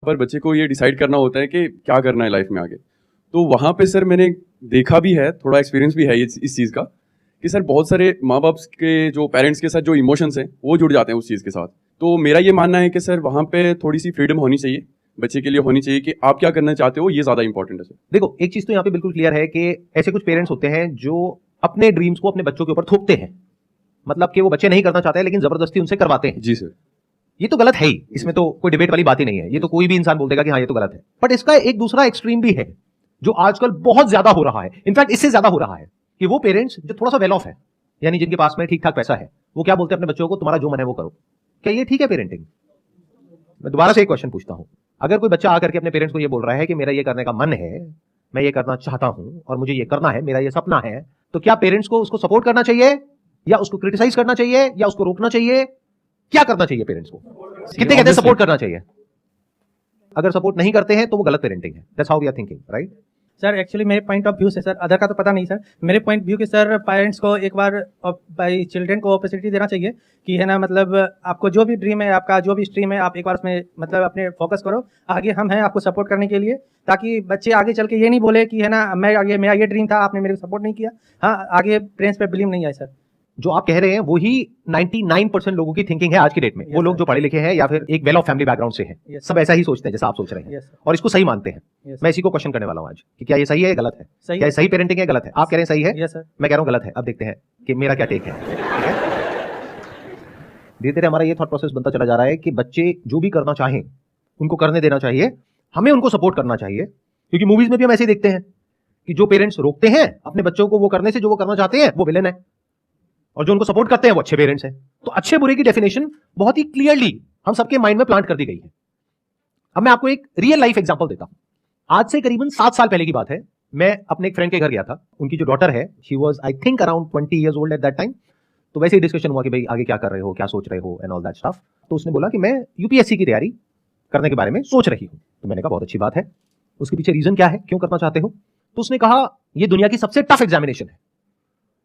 पर बच्चे को ये डिसाइड करना होता है कि क्या करना है लाइफ में आगे। तो वहाँ पे सर मैंने देखा भी है, थोड़ा एक्सपीरियंस भी है इस चीज़ का, कि सर बहुत सारे माँ बाप के जो पेरेंट्स के साथ जो इमोशंस हैं वो जुड़ जाते हैं उस चीज़ के साथ। तो मेरा ये मानना है कि सर वहाँ पे थोड़ी सी फ्रीडम होनी चाहिए, बच्चे के लिए होनी चाहिए कि आप क्या करना चाहते हो, ये ज़्यादा इंपॉर्टेंट है सर। देखो, एक चीज़ तो यहाँ पे बिल्कुल क्लियर है कि ऐसे कुछ पेरेंट्स होते हैं जो अपने ड्रीम्स को अपने बच्चों के ऊपर थोपते हैं, मतलब कि वो बच्चे नहीं करना चाहते हैं लेकिन जबरदस्ती उनसे करवाते हैं। जी सर। ये तो गलत है ही, इसमें तो कोई डिबेट वाली बात ही नहीं है, ये तो कोई भी इंसान बोल देगा कि हाँ ये तो गलत है। बट इसका एक दूसरा एक्सट्रीम भी है जो आजकल बहुत ज्यादा हो रहा है, इनफैक्ट इससे ज्यादा हो रहा है, कि वो पेरेंट्स जो थोड़ा सा वेल ऑफ है, यानी जिनके पास में ठीक ठाक पैसा है, वो क्या बोलते हैं अपने बच्चों को, तुम्हारा जो मन है वो करो। क्या ये ठीक है पेरेंटिंग? मैं दोबारा से एक क्वेश्चन पूछता हूं, अगर कोई बच्चा आकर के अपने पेरेंट्स को ये बोल रहा है कि मेरा ये करने का मन है, मैं ये करना चाहता हूं और मुझे ये करना है, मेरा ये सपना है, तो क्या पेरेंट्स को उसको सपोर्ट करना चाहिए या उसको क्रिटिसाइज करना चाहिए या उसको रोकना चाहिए? क्या करना चाहिए पेरेंट्स को? कितने कहते हैं सपोर्ट करना चाहिए? अगर सपोर्ट नहीं करते हैं तो वो गलत पेरेंटिंग है। That's how we are thinking, right? Sir actually मेरे पॉइंट ऑफ व्यू से, सर अदर का तो पता नहीं सर, मेरे पॉइंट व्यू के सर पेरेंट्स को एक बार बाई चिल्ड्रन को अपॉर्चुनिटी देना चाहिए कि है ना, मतलब आपको जो भी ड्रीम है, आपका जो भी स्ट्रीम है, आप एक बार उसमें मतलब अपने फोकस करो, आगे हम हैं आपको सपोर्ट करने के लिए, ताकि बच्चे आगे चल के ये नहीं बोले कि है ना मेरा ये ड्रीम था, आपने मेरे को सपोर्ट नहीं किया। हाँ, आगे पेरेंट्स पे बिलीव नहीं आए सर। जो आप कह रहे हैं वही 99% लोगों की थिंकिंग है आज की डेट में। वो लोग जो पढ़े लिखे हैं या फिर एक वेल ऑफ फैमिली बैकग्राउंड से हैं, सब ऐसा ही सोचते हैं जैसा आप सोच रहे हैं, और इसको सही मानते हैं। मैं इसी को क्वेश्चन करने वाला हूं आज कि क्या ये सही है, गलत है? क्या ये सही पेरेंटिंग है, गलत है? आप कह रहे हैं सही है, मैं कह रहा हूं गलत है। अब देखते हैं कि मेरा क्या टेक है। ठीक है, धीरे धीरे हमारा ये थॉट प्रोसेस बनता चला जा रहा है कि बच्चे जो भी करना चाहें उनको करने देना चाहिए, हमें उनको सपोर्ट करना चाहिए, क्योंकि मूवीज में भी हम ऐसे ही देखते हैं कि जो पेरेंट्स रोकते हैं अपने बच्चों को वो करने से जो वो करना चाहते हैं वो विलेन है, और जो उनको सपोर्ट करते हैं वो अच्छे पेरेंट्स हैं। तो अच्छे बुरे की डेफिनेशन बहुत ही क्लियरली हम सबके माइंड में प्लांट कर दी गई है। अब मैं आपको एक रियल लाइफ एग्जांपल देता हूं। आज से करीबन 7 साल पहले की बात है, मैं अपने एक फ्रेंड के घर गया था। उनकी जो डॉटर है, she was I think around 20 years old at that time. तो वैसे ही डिस्कशन हुआ कि भाई आगे क्या कर रहे हो, क्या सोच रहे हो एंड ऑल दैट स्टफ। तो उसने बोला कि मैं यूपीएससी की तैयारी करने के बारे में सोच रही हूं। तो मैंने कहा बहुत अच्छी बात है, उसके पीछे रीजन क्या है, क्यों करना चाहते हो? तो उसने कहा ये दुनिया की सबसे टफ एग्जामिनेशन है,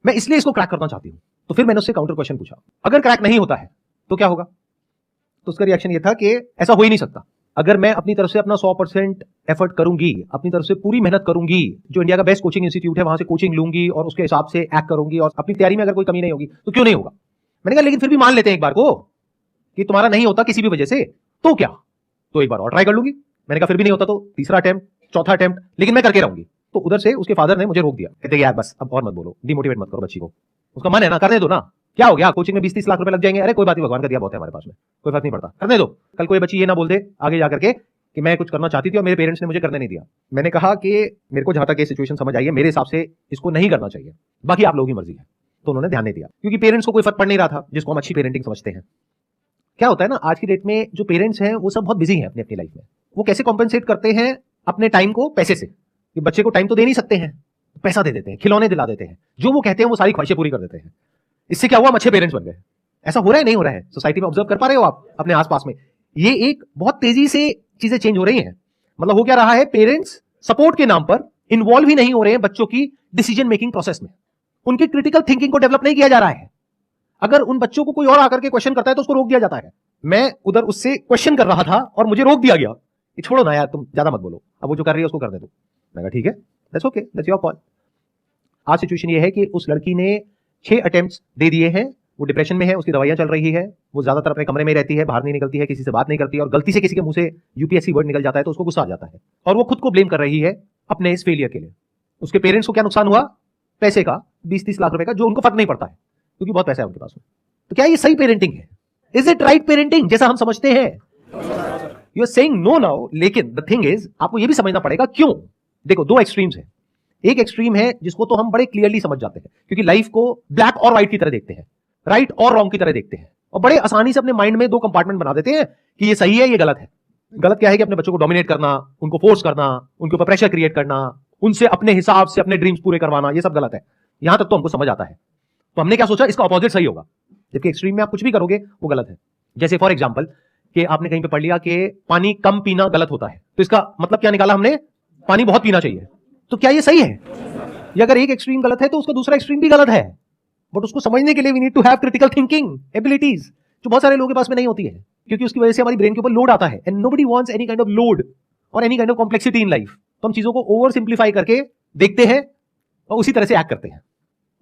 मैं इसलिए इसको क्रैक करना चाहती हूं। तो फिर मैंने उससे काउंटर क्वेश्चन पूछा, अगर क्रैक नहीं होता है तो क्या होगा? तो उसका रिएक्शन ये था कि ऐसा हो ही नहीं सकता। अगर मैं अपनी तरफ से अपना 100% एफर्ट करूंगी, अपनी तरफ से पूरी मेहनत करूंगी, जो इंडिया का बेस्ट कोचिंग इंस्टीट्यूट है वहां से कोचिंग लूंगी और उसके हिसाब से एक्ट करूंगी और अपनी तैयारी में अगर कोई कमी नहीं होगी तो क्यों नहीं होगा? मैंने कहा लेकिन फिर भी मान लेते हैं एक बार को कि तुम्हारा नहीं होता किसी भी वजह से, तो क्या? तो एक बार और ट्राई कर लूंगी। मैंने कहा फिर भी नहीं होता तो तीसरा अटेम्प्ट, चौथा अटेम्प्ट, लेकिन मैं करके रहूंगी। तो उधर से उसके फादर ने मुझे रोक दिया, कहते यार बस अब और मत बोलो, डिमोटिवेट मत करो बच्ची को, उसका मन है ना, करने दो ना, क्या हो गया, कोचिंग में 20-30 लाख रुपए लग जाएंगे, अरे कोई बात नहीं, भगवान का दिया बहुत है हमारे पास में, कोई फर्क नहीं पड़ता, करने दो। कल कोई बच्ची ये ना बोल दे आगे जाकर के कि मैं कुछ करना चाहती थी और मेरे पेरेंट्स ने मुझे करने नहीं दिया। मैंने कहा कि मेरे को जहां तक ये सिचुएशन समझ आई है, मेरे हिसाब से इसको नहीं करना चाहिए, बाकी आप लोगों की मर्जी है। तो उन्होंने ध्यान नहीं दिया, क्योंकि पेरेंट्स को कोई फर्क पड़ नहीं रहा था, जिसको हम अच्छी पेरेंटिंग समझते हैं। क्या होता है ना, आज की डेट में जो पेरेंट्स हैं वो सब बहुत बिजी हैं अपनी अपनी लाइफ में। वो कैसे कॉम्पेंसेट करते हैं अपने टाइम को पैसे से, कि बच्चे को टाइम तो दे नहीं सकते हैं, पैसा दे देते हैं, खिलौने दिला देते हैं, जो वो कहते हैं वो सारी ख्वाहिशें पूरी कर देते हैं। इससे क्या हुआ, हम अच्छे पेरेंट्स बन गए। ऐसा हो रहा है नहीं हो रहा है? सोसाइटी में ऑब्जर्व कर पा रहे हो आप अपने आसपास में? ये एक बहुत तेजी से चीजें चेंज हो रही हैं। मतलब हो क्या रहा है, पेरेंट्स सपोर्ट के नाम पर इन्वॉल्व ही नहीं हो रहे हैं बच्चों की डिसीजन मेकिंग प्रोसेस में। उनकी क्रिटिकल थिंकिंग को डेवलप नहीं किया जा रहा है। अगर उन बच्चों को कोई और आकर के क्वेश्चन करता है तो उसको रोक दिया जाता है। मैं उधर उससे क्वेश्चन कर रहा था और मुझे रोक दिया गया कि छोड़ो ना यार, तुम ज्यादा मत बोलो, अब वो जो कर रही है उसको करने दो। मैं कहा ठीक है, that's okay, that's your call. आज सिचुएशन ये है कि उस लड़की ने 6 अटेम्प्ट्स दे दिए हैं, वो डिप्रेशन में है, उसकी दवाइयां चल रही है, वो ज्यादातर अपने कमरे में रहती है, बाहर नहीं निकलती है, किसी से बात नहीं करती है, और गलती से किसी के मुंह से यूपीएससी वर्ड निकल जाता है तो उसको गुस्सा आ जाता है और वो खुद को ब्लेम कर रही है अपने इस फेलियर के लिए। उसके पेरेंट्स को क्या नुकसान हुआ? पैसे का, 20-30 लाख रुपए का, जो उनको फर्क नहीं पड़ता है क्योंकि बहुत पैसा है उनके पास में। तो क्या ये सही पेरेंटिंग है? इज इट राइट पेरेंटिंग जैसा हम समझते हैं? You are saying no now, लेकिन द थिंग इज आपको ये भी समझना पड़ेगा क्यों। देखो, 2 एक्सट्रीम्स है। एक एक्सट्रीम है जिसको तो हम बड़े क्लियरली समझ जाते हैं, क्योंकि लाइफ को ब्लैक और व्हाइट की तरह देखते हैं, राइट और रॉन्ग की तरह देखते हैं, और बड़े आसानी से अपने माइंड में 2 कंपार्टमेंट बना देते हैं कि ये सही है, ये गलत है। गलत क्या है कि अपने बच्चों को डोमिनेट करना, उनको फोर्स करना, उनके ऊपर प्रेशर क्रिएट करना, उनसे अपने हिसाब से अपने ड्रीम्स पूरे करवाना, ये सब गलत है। यहां तक तो हमको समझ आता है। तो हमने क्या सोचा, इसका ऑपोजिट सही होगा, जबकि एक्सट्रीम में आप कुछ भी करोगे वो गलत है। जैसे फॉर एग्जाम्पल कि आपने कहीं पे पढ़ लिया कि पानी कम पीना गलत होता है, तो इसका मतलब क्या निकाला हमने, पानी बहुत पीना चाहिए। तो क्या ये सही है? ये अगर एक एक्सट्रीम गलत है तो उसका दूसरा एक्सट्रीम भी गलत है। बट उसको समझने के लिए we need to have critical thinking abilities, जो बहुत सारे लोगों के पास में नहीं होती है। क्योंकि उसकी वजह से हमारी ब्रेन के ऊपर लोड आता है, and nobody wants any kind of load और any kind of complexity in life. तो हम चीजों को ओवर सिंप्लीफाई करके देखते हैं और उसी तरह से एक्ट करते हैं।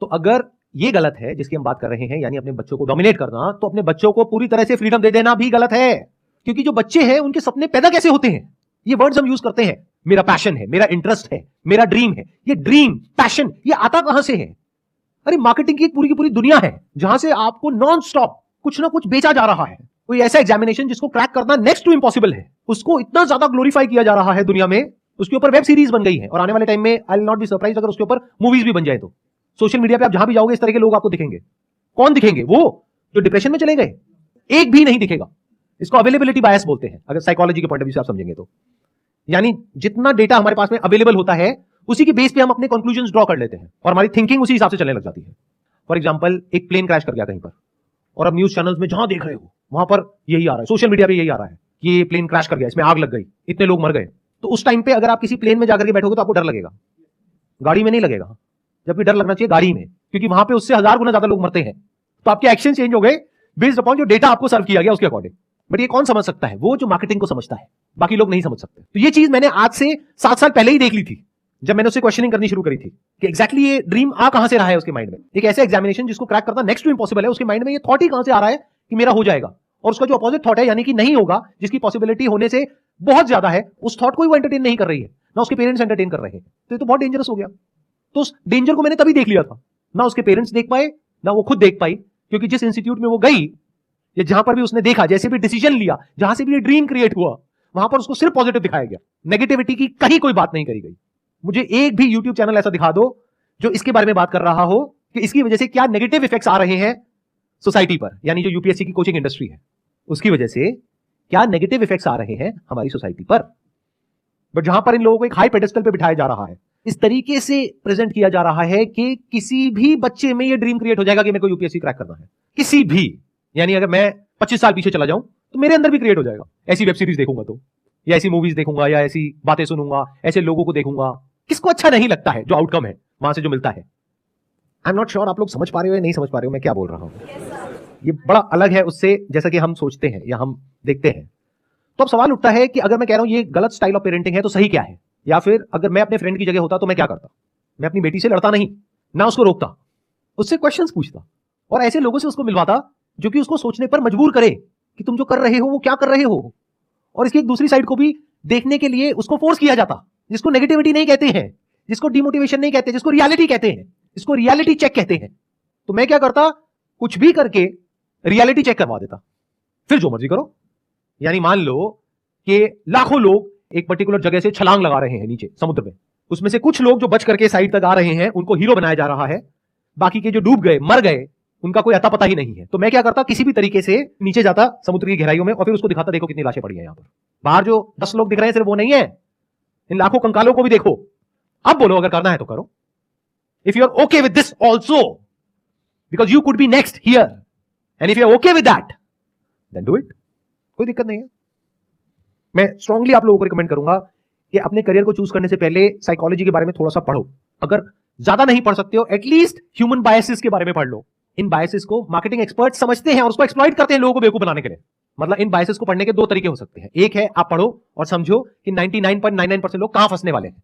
तो अगर ये गलत है जिसकी हम बात कर रहे हैं, यानी अपने बच्चों को डोमिनेट करना, तो अपने बच्चों को पूरी तरह से फ्रीडम दे देना भी गलत है। क्योंकि जो बच्चे हैं उनके सपने पैदा कैसे होते हैं, ये वर्ड्स हम यूज करते हैं। मेरा पैशन है, मेरा इंटरेस्ट है, मेरा ड्रीम है। ये ड्रीम पैशन ये आता कहां से है? अरे मार्केटिंग की एक पूरी की पूरी दुनिया है जहां से आपको नॉन स्टॉप कुछ ना कुछ बेचा जा रहा है। कोई ऐसा एग्जामिनेशन जिसको क्रैक करना नेक्स्ट टू इम्पॉसिबल है, उसको इतना ज्यादा ग्लोरीफाई किया जा रहा है दुनिया में, उसके ऊपर वेब सीरीज बन गई है और आने वाले टाइम में I will not be surprise अगर उसके ऊपर मूवीज भी बन जाए। तो सोशल मीडिया पे आप जहां भी जाओगे इस तरह के लोग आपको दिखेंगे। कौन दिखेंगे? वो जो डिप्रेशन में चले गए, एक भी नहीं दिखेगा। इसको अवेलेबिलिटी बायस बोलते हैं अगर साइकोलॉजी के पॉइंट ऑफ व्यू से आप समझेंगे तो। यानी जितना डेटा हमारे पास में अवेलेबल होता है उसी की बेस पे हम अपने कंक्लूजन ड्रॉ कर लेते हैं और हमारी थिंकिंग उसी हिसाब से चलने लग जाती है। फॉर एग्जाम्पल, एक प्लेन क्रैश कर गया कहीं पर और अब न्यूज चैनल्स में जहां देख रहे हो वहां पर यही आ रहा है, सोशल मीडिया पे यही आ रहा है कि ये प्लेन क्रैश कर गया, इसमें आग लग गई, इतने लोग मर गए। तो उस टाइम पे अगर आप किसी प्लेन में जाकर के बैठोगे तो आपको डर लगेगा, गाड़ी में नहीं लगेगा। जबकि डर लगना चाहिए गाड़ी में, क्योंकि वहां पे उससे 1000 गुना ज्यादा लोग मरते हैं। तो आपके एक्शन चेंज हो गए बेस्ड अपॉन जो डेटा आपको सर्व किया गया उसके अकॉर्डिंग। बट ये कौन समझ सकता है? वो जो मार्केटिंग को समझता है, बाकी लोग नहीं समझ सकते। तो ये चीज मैंने आज से 7 साल पहले ही देख ली थी जब मैंने उससे क्वेश्चनिंग करनी शुरू करी थी कि एक्जैक्टली ये ड्रीम आ कहां से रहा है उसके माइंड में। एक ऐसे एग्जामिनेशन जिसको क्रैक करना नेक्स्ट टू इम्पॉसिबल है, उसके माइंड में ये थॉट ही कहां से आ रहा है कि मेरा हो जाएगा, और उसका जो अपोजिट थॉट है यानी कि नहीं होगा, जिसकी पॉसिबिलिटी होने से बहुत ज्यादा है, उस थॉट को वो एंटरटेन नहीं कर रही है, ना उसके पेरेंट्स एंटरटेन कर रहे हैं। तो ये तो बहुत डेंजरस हो गया। तो उस डेंजर को मैंने तभी देख लिया था, ना उसके पेरेंट्स देख पाए ना वो खुद देख पाई, क्योंकि जिस इंस्टीट्यूट में वो गई या जहां पर भी उसने देखा, जैसे भी डिसीजन लिया, जहां से भी ये ड्रीम क्रिएट हुआ, वहां पर उसको सिर्फ पॉजिटिव दिखाया गया, नेगेटिविटी की कहीं कोई बात नहीं करी गई। मुझे एक भी यूट्यूब चैनल ऐसा दिखा दो जो इसके बारे में बात कर रहा हो कि इसकी वजह से क्या नेगेटिव इफेक्ट्स आ रहे हैं सोसाइटी पर, यानी जो यूपीएससी की कोचिंग इंडस्ट्री है उसकी वजह से क्या नेगेटिव इफेक्ट्स आ रहे हैं हमारी सोसाइटी पर। बट जहां पर इन लोगों को एक हाई पेडेस्टल पे बिठाया जा रहा है, इस तरीके से प्रेजेंट किया जा रहा है कि किसी भी बच्चे में ये ड्रीम क्रिएट हो जाएगा कि मेरे को यूपीएससी क्रैक करना है, किसी भी। यानी अगर मैं 25 साल पीछे चला जाऊं तो मेरे अंदर भी क्रिएट हो जाएगा। ऐसी वेब सीरीज देखूंगा तो, या ऐसी मूवीज देखूंगा, या ऐसी बातें सुनूंगा, ऐसे लोगों को देखूंगा। किसको अच्छा नहीं लगता है जो आउटकम है वहां से जो मिलता है? आई एम नॉट श्योर आप लोग समझ पा रहे हो या नहीं समझ पा रहे हो मैं क्या बोल रहा हूं। ये बड़ा अलग है उससे जैसा कि हम सोचते हैं या हम देखते हैं। तो अब सवाल उठता है कि अगर मैं कह रहा हूं ये गलत स्टाइल ऑफ पेरेंटिंग है तो सही क्या है? या फिर अगर मैं अपने फ्रेंड की जगह होता तो मैं क्या करता? मैं अपनी बेटी से लड़ता नहीं, ना उसको रोकता, उससे क्वेश्चंस पूछता और ऐसे लोगों से उसको मिलवाता जो कि उसको सोचने पर मजबूर करे कि तुम जो कर रहे हो वो क्या कर रहे हो। और इसकी एक दूसरी साइड को भी देखने के लिए उसको फोर्स किया जाता, जिसको नेगेटिविटी नहीं कहते हैं, जिसको डिमोटिवेशन नहीं कहते, जिसको रियलिटी कहते हैं, जिसको रियलिटी चेक कहते हैं। तो मैं क्या करता? कुछ भी करके रियलिटी चेक करवा देता, फिर जो मर्जी करो। यानी मान लो कि लाखों लोग एक पर्टिकुलर जगह से छलांग लगा रहे हैं नीचे समुद्र में, उसमें से कुछ लोग जो बच करके साइड तक आ रहे हैं उनको हीरो बनाया जा रहा है, बाकी के जो डूब गए मर गए उनका कोई अता पता ही नहीं है। तो मैं क्या करता? किसी भी तरीके से नीचे जाता समुद्र की गहराइयों में और फिर उसको दिखाता, देखो कितनी लाशें पड़ी हैं यहां पर। बाहर जो 10 लोग दिख रहे हैं सिर्फ वो नहीं है, इन लाखों कंकालों को भी देखो। अब बोलो अगर करना है तो करो। If you are okay with this also, because you could be next here, and if you are okay with that then do it, कोई दिक्कत नहीं है। मैं स्ट्रांगली आप लोगों को रिकमेंड करूंगा कि अपने करियर को चूज करने से पहले साइकोलॉजी के बारे में थोड़ा सा पढ़ो। अगर ज्यादा नहीं पढ़ सकते हो एटलीस्ट ह्यूमन बायसेस के बारे में पढ़ लो। इन बायसेस को मार्केटिंग एक्सपर्ट समझते हैं और उसको एक्सप्लॉइट करते हैं लोगों को बेवकूफ बनाने के लिए। मतलब इन बायसेस को पढ़ने के 2 तरीके हो सकते हैं। एक है आप पढ़ो और समझो कि 99.99% लोग कहां फंसने वाले हैं,